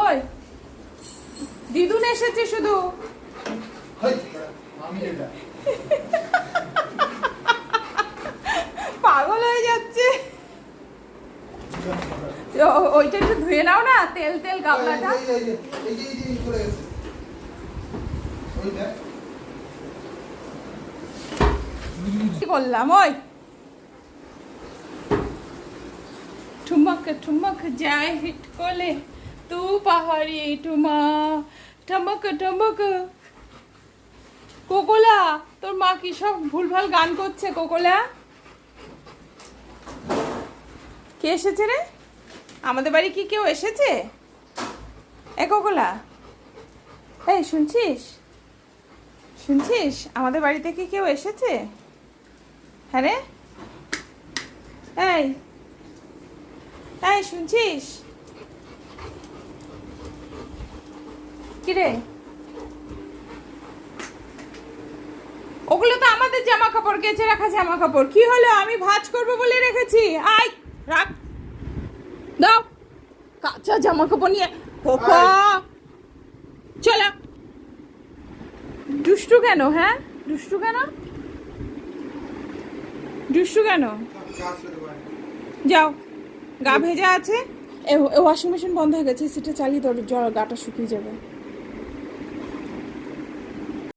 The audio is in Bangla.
ওই দিদুন এসেছে শুধু। পাগল হয়ে যাচ্ছে। ওইটা একটু ধুয়ে নাও না, তেল তেল গামলাটা। কি করলাম? ওই ठुमक ठुमक जाए हिट कोले तू पहाड़ी ठुमा ठमक ठमक। কোকোলা, তোর মা কি সব ভুলভাল গান করছে। কোকোলা, কে এসেছে রে? আমাদের বাড়ি কি কেউ এসেছে? এ কোকোলা, এই শুনছিস? শুনছিস আমাদের বাড়িতে কি কেউ এসেছে? হ্যাঁ রে, এই এই শুনছিস? কি রে? ওগুলো তো আমাদের জামা কাপড়, কেচে রাখা জামা কাপড়। কি হলো? আমি ভাঁজ করবো বলে রেখেছি। আয় রাখ, দাও। কাঁচা জামা কাপড় নিয়ে কোকা চলা। দুষ্টু কেন? হ্যাঁ দুষ্টু কেন? দুষ্টু কেন? যাও, গা ভেজা আছে। ওয়াশিং মেশিন বন্ধ হয়ে গেছে, সেটা চালিয়ে তোর গাটা শুকিয়ে যাবে।